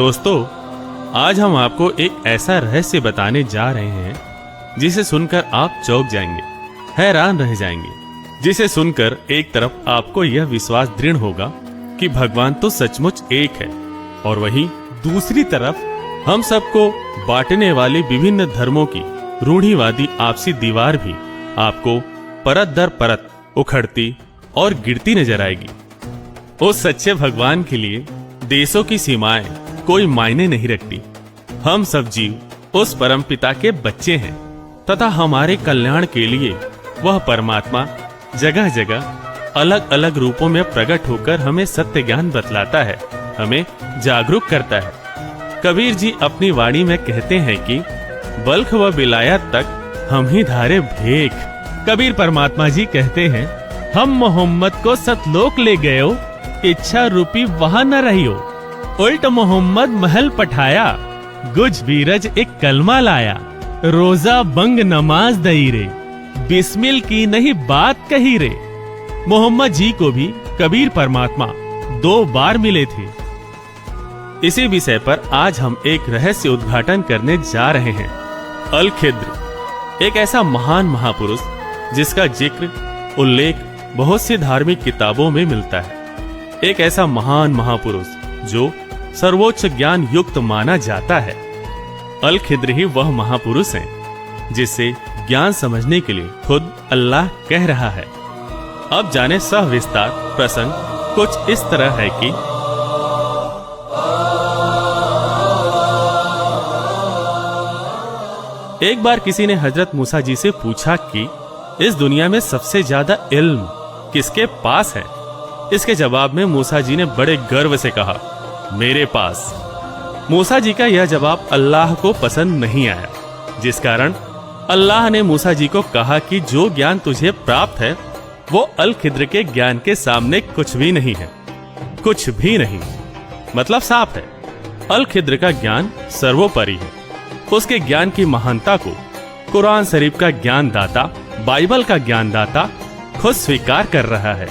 दोस्तों, आज हम आपको एक ऐसा रहस्य बताने जा रहे हैं जिसे सुनकर आप चौंक जाएंगे, हैरान रह जाएंगे। जिसे सुनकर एक तरफ आपको यह विश्वास दृढ़ होगा कि भगवान तो सचमुच एक है, और वहीं दूसरी तरफ हम सबको बांटने वाली विभिन्न धर्मों की रूढ़िवादी आपसी दीवार भी आपको परत दर परत उखड़ती और गिरती नजर आएगी। उस सच्चे भगवान के लिए देशों की सीमाएं कोई मायने नहीं रखती। हम सब जीव उस परमपिता के बच्चे हैं तथा हमारे कल्याण के लिए वह परमात्मा जगह जगह अलग अलग रूपों में प्रकट होकर हमें सत्य ज्ञान बतलाता है, हमें जागरूक करता है। कबीर जी अपनी वाणी में कहते हैं कि बल्ख व विलायत तक हम ही धारे भेख। कबीर परमात्मा जी कहते हैं, हम मोहम्मद को सतलोक ले गयो, इच्छा रूपी वहां न रहियो। उल्ट मोहम्मद महल पठाया, गुज बीरज एक कलमा लाया। रोजा बंग नमाज दई रे, बिस्मिल की नहीं बात कही रे। मोहम्मद जी को भी कबीर परमात्मा 2 बार मिले थे। इसी विषय पर आज हम एक रहस्य उद्घाटन करने जा रहे हैं। अल-खिद्र एक ऐसा महान महापुरुष जिसका जिक्र उल्लेख बहुत सी धार्मिक किताबों में मिलता है। एक ऐसा महान महापुरुष जो सर्वोच्च ज्ञान युक्त माना जाता है। अल-खिद्र ही वह महापुरुष हैं जिससे ज्ञान समझने के लिए खुद अल्लाह कह रहा है। अब जाने सविस्तार प्रसंग कुछ इस तरह है कि एक बार किसी ने हजरत मूसा जी से पूछा कि इस दुनिया में सबसे ज्यादा इल्म किसके पास है। इसके जवाब में मूसा जी ने बड़े गर्व से कहा, मेरे पास। मूसा जी का यह जवाब अल्लाह को पसंद नहीं आया, जिस कारण अल्लाह ने मूसा जी को कहा कि जो ज्ञान तुझे प्राप्त है वो अल-खिद्र के ज्ञान के सामने कुछ भी नहीं है। कुछ भी नहीं मतलब साफ है, अल-खिद्र का ज्ञान सर्वोपरि है। उसके ज्ञान की महानता को कुरान शरीफ का ज्ञानदाता, बाइबल का ज्ञानदाता खुद स्वीकार कर रहा है।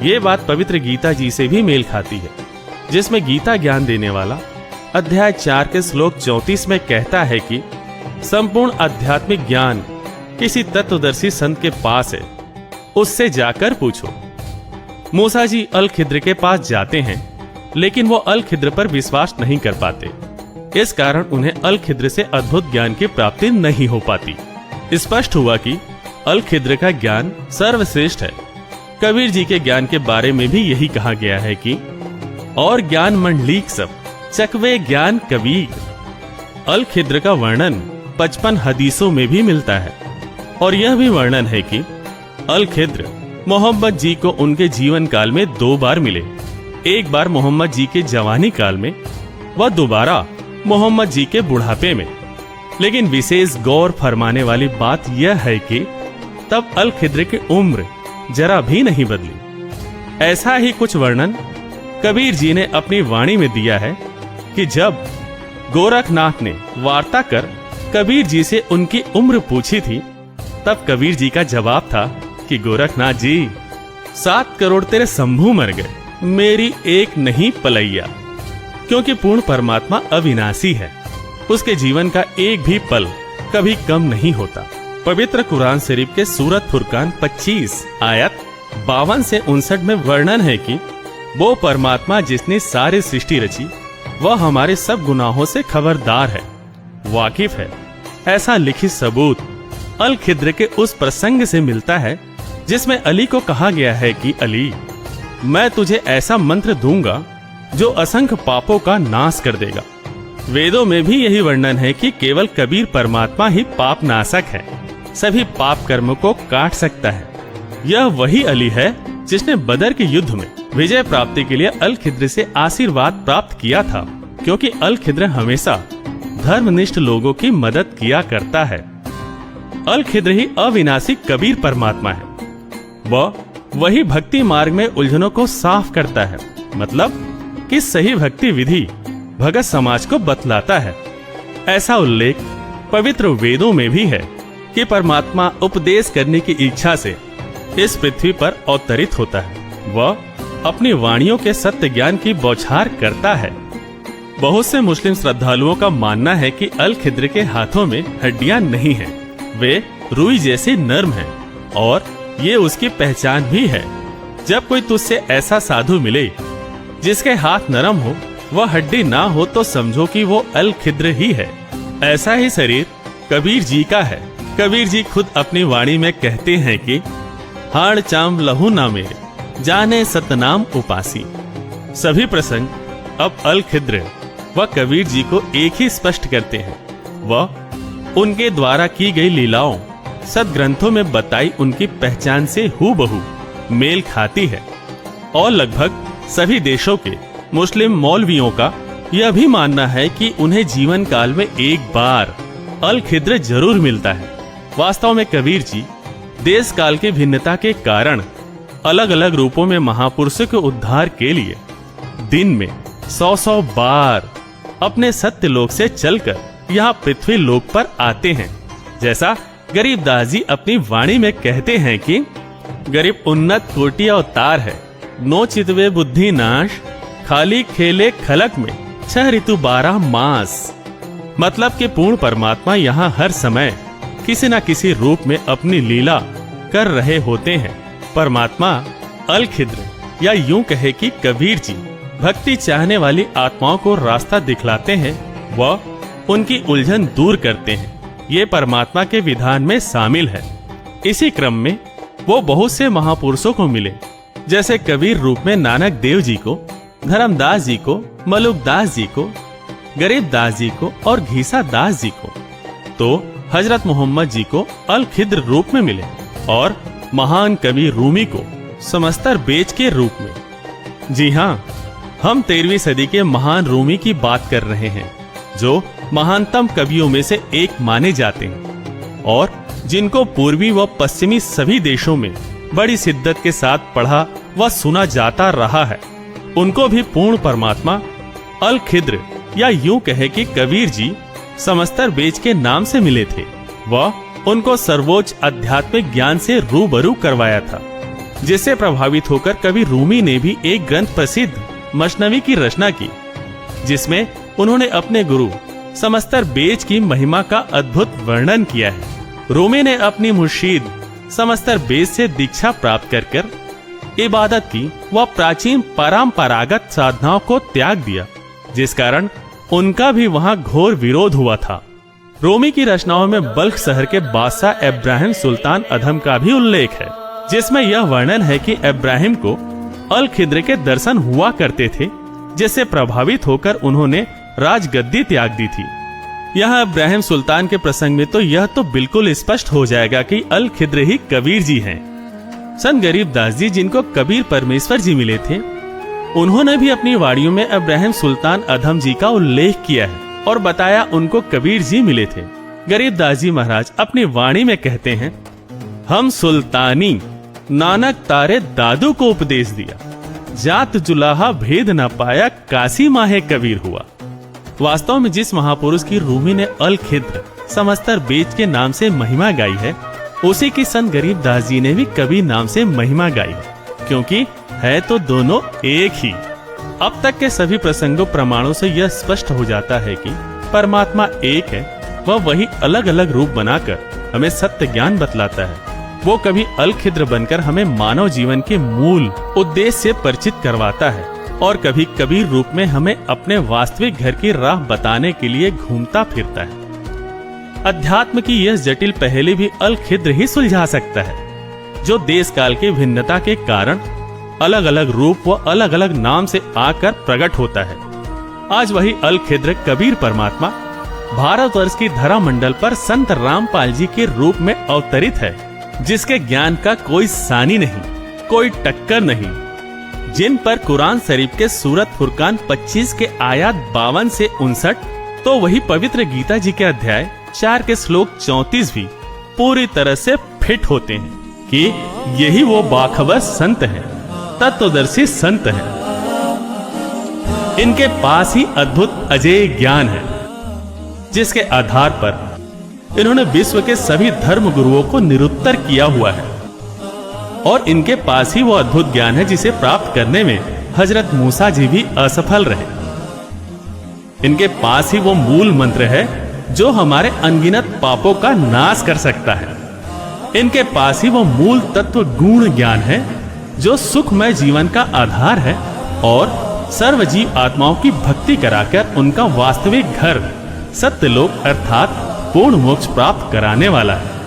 ये बात पवित्र गीता जी से भी मेल खाती है, जिसमें गीता ज्ञान देने वाला अध्याय 4 के श्लोक 34 में कहता है कि संपूर्ण आध्यात्मिक ज्ञान किसी तत्वदर्शी संत के पास है, उससे जाकर पूछो। मूसा जी अल-खिद्र के पास जाते हैं, लेकिन वो अल-खिद्र पर विश्वास नहीं कर पाते। इस कारण उन्हें अल-खिद्र से अद्भुत ज्ञान की प्राप्ति नहीं हो पाती। स्पष्ट हुआ कि अल-खिद्र का ज्ञान सर्वश्रेष्ठ है। कबीर जी के ज्ञान के बारे में भी यही कहा गया है कि और ज्ञान मंडलीक सब चकवे ज्ञान कबीर। अल-खिद्र का वर्णन 55 हदीसों में भी मिलता है, और यह भी वर्णन है कि अल-खिद्र मोहम्मद जी को उनके जीवन काल में 2 बार मिले। एक बार मोहम्मद जी के जवानी काल में, व दोबारा मोहम्मद जी के बुढ़ापे में। लेकिन विशेष गौर फरमाने वाली बात यह है कि तब अल-खिद्र की उम्र जरा भी नहीं बदली। ऐसा ही कुछ वर्णन कबीर जी ने अपनी वाणी में दिया है कि जब गोरखनाथ ने वार्ता कर कबीर जी से उनकी उम्र पूछी थी, तब कबीर जी का जवाब था कि गोरखनाथ जी, 7 करोड़ तेरे शंभू मर गए, मेरी एक नहीं पलैया। क्योंकि पूर्ण परमात्मा अविनाशी है, उसके जीवन का एक भी पल कभी कम नहीं होता। पवित्र कुरान शरीफ के सूरत फुरकान 25 आयत 52 से 59 में वर्णन है कि वो परमात्मा जिसने सारी सृष्टि रची, वह हमारे सब गुनाहों से खबरदार है, वाकिफ है। ऐसा लिखित सबूत अल-खिद्र के उस प्रसंग से मिलता है जिसमें अली को कहा गया है कि अली, मैं तुझे ऐसा मंत्र दूंगा जो असंख्य पापों का नाश कर देगा। वेदों में भी यही वर्णन है कि केवल कबीर परमात्मा ही पाप नाशक है, सभी पाप कर्मों को काट सकता है। यह वही अली है जिसने बदर के युद्ध में विजय प्राप्ति के लिए अल-खिद्र से आशीर्वाद प्राप्त किया था, क्योंकि अल-खिद्र हमेशा धर्मनिष्ठ लोगों की मदद किया करता है। अल-खिद्र ही अविनाशी कबीर परमात्मा है। वह वही भक्ति मार्ग में उलझनों को साफ करता है, मतलब कि सही भक्ति विधि भगत समाज को बतलाता है। ऐसा उल्लेख पवित्र वेदों में भी है कि परमात्मा उपदेश करने की इच्छा से इस पृथ्वी पर अवतरित होता है। वह अपनी वाणियों के सत्य ज्ञान की बौछार करता है। बहुत से मुस्लिम श्रद्धालुओं का मानना है कि अल खिद्र के हाथों में हड्डियां नहीं हैं। वे रुई जैसे नर्म हैं और ये उसकी पहचान भी है। जब कोई तुझसे ऐसा साधु मिले जिसके हाथ नरम हो, वह हड्डी ना हो, तो समझो कि वो अल खिद्र ही है। ऐसा ही शरीर कबीर जी का है। कबीर जी खुद अपनी वाणी में कहते हैं कि हाड़ चाम लहू ना मेरे, जाने सतनाम उपासी। सभी प्रसंग अब अल खिद्र व कबीर जी को एक ही स्पष्ट करते हैं। वह उनके द्वारा की गई लीलाओं सदग्रंथों में बताई उनकी पहचान से हूबहू मेल खाती है। और लगभग सभी देशों के मुस्लिम मौलवियों का यह भी मानना है कि उन्हें जीवन काल में एक बार अल खिद्र जरूर मिलता है। वास्तव में कबीर जी देश काल की भिन्नता के कारण अलग अलग रूपों में महापुरुषों के उद्धार के लिए दिन में 100 बार अपने सत्य लोक से चलकर यहाँ पृथ्वी लोक पर आते हैं। जैसा गरीबदास जी अपनी वाणी में कहते हैं कि गरीब उन्नत कोटि अवतार है, नो चितवे बुद्धि नाश, खाली खेले खलक में 6 ऋतु 12 मास। मतलब कि पूर्ण परमात्मा यहाँ हर समय किसी न किसी रूप में अपनी लीला कर रहे होते हैं। परमात्मा अल खिद्र या यूं कहे कि कबीर जी भक्ति चाहने वाली आत्माओं को रास्ता दिखलाते हैं व उनकी उलझन दूर करते हैं। ये परमात्मा के विधान में शामिल है। इसी क्रम में वो बहुत से महापुरुषों को मिले, जैसे कबीर रूप में नानक देव जी को, धर्मदास जी को, मलुकदास जी को, गरीबदास जी को और घीसा दास जी को। तो हजरत मोहम्मद जी को अल खिद्र रूप में मिले और महान कवि रूमी को समस्तर बेच के रूप में। जी हाँ, हम 13वीं सदी के महान रूमी की बात कर रहे हैं, जो महानतम कवियों में से एक माने जाते हैं और जिनको पूर्वी व पश्चिमी सभी देशों में बड़ी शिद्दत के साथ पढ़ा व सुना जाता रहा है। उनको भी पूर्ण परमात्मा अल खिद्र या यूं कहे कि कबीर जी समस्तर बेच के नाम से मिले थे। वह उनको सर्वोच्च आध्यात्मिक ज्ञान से रूबरू करवाया था, जिससे प्रभावित होकर कवि रूमी ने भी एक ग्रंथ प्रसिद्ध मसनवी की रचना की, जिसमें उन्होंने अपने गुरु समस्तर बेच की महिमा का अद्भुत वर्णन किया है। रूमी ने अपनी मुर्शीद समस्तर बेच से दीक्षा प्राप्त कर इबादत की व प्राचीन परंपरागत साधनाओं को त्याग दिया, जिस कारण उनका भी वहां घोर विरोध हुआ था। रूमी की रचनाओं में बल्ख शहर के बादशाह इब्राहिम सुल्तान अधम का भी उल्लेख है, जिसमें यह वर्णन है कि इब्राहिम को अल खिद्र के दर्शन हुआ करते थे, जिससे प्रभावित होकर उन्होंने राजगद्दी त्याग दी थी। यहाँ इब्राहिम सुल्तान के प्रसंग में तो यह तो बिल्कुल स्पष्ट हो जाएगा कि अल खिद्र ही कबीर जी हैं। संत गरीबदास जी, जिनको कबीर परमेश्वर जी मिले थे, उन्होंने भी अपनी वाणियों में इब्राहिम सुल्तान अधम जी का उल्लेख किया है और बताया उनको कबीर जी मिले थे। गरीबदास जी महाराज अपनी वाणी में कहते हैं, हम सुल्तानी नानक तारे दादू को उपदेश दिया, जात जुलाहा भेद न पाया, काशी माहे कबीर हुआ। वास्तव में जिस महापुरुष की रूमी ने अल खिद्र समस्तर बेच के नाम से महिमा गाई है, उसी की संत गरीबदास जी ने भी कबीर नाम से महिमा गाई है, क्योंकि है तो दोनों एक ही। अब तक के सभी प्रसंगों प्रमाणों से यह स्पष्ट हो जाता है कि परमात्मा एक है। वह वही अलग अलग रूप बनाकर हमें सत्य ज्ञान बतलाता है। वो कभी अल खिद्र बनकर हमें मानव जीवन के मूल उद्देश्य से परिचित करवाता है और कभी कबीर रूप में हमें अपने वास्तविक घर की राह बताने के लिए घूमता फिरता है। अध्यात्म की यह जटिल पहेली भी अल खिद्र ही सुलझा सकता है, जो देश काल की भिन्नता के कारण अलग अलग रूप व अलग अलग नाम से आकर प्रकट होता है। आज वही अल खिद्र कबीर परमात्मा भारतवर्ष की धरा मंडल पर संत रामपाल जी के रूप में अवतरित है, जिसके ज्ञान का कोई सानी नहीं, कोई टक्कर नहीं, जिन पर कुरान शरीफ के सूरत फुरकान 25 के आयत 52 से 59, तो वही पवित्र गीता जी के अध्याय 4 के श्लोक 34 भी पूरी तरह से फिट होते हैं कि यही वो बाखबर संत हैं, तत्वदर्शी संत हैं। इनके पास ही अद्भुत अजेय ज्ञान है, जिसके आधार पर इन्होंने विश्व के सभी धर्म गुरुओं को निरुत्तर किया हुआ है और इनके पास ही वो अद्भुत ज्ञान है जिसे प्राप्त करने में हजरत मूसा जी भी असफल रहे। इनके पास ही वो मूल मंत्र है जो हमारे अनगिनत पापों का नाश कर सकता है। इनके पास ही वो मूल तत्व गुण ज्ञान है जो सुखमय जीवन का आधार है और सर्वजीव आत्माओं की भक्ति कराकर उनका वास्तविक घर सत्यलोक अर्थात पूर्ण मोक्ष प्राप्त कराने वाला है।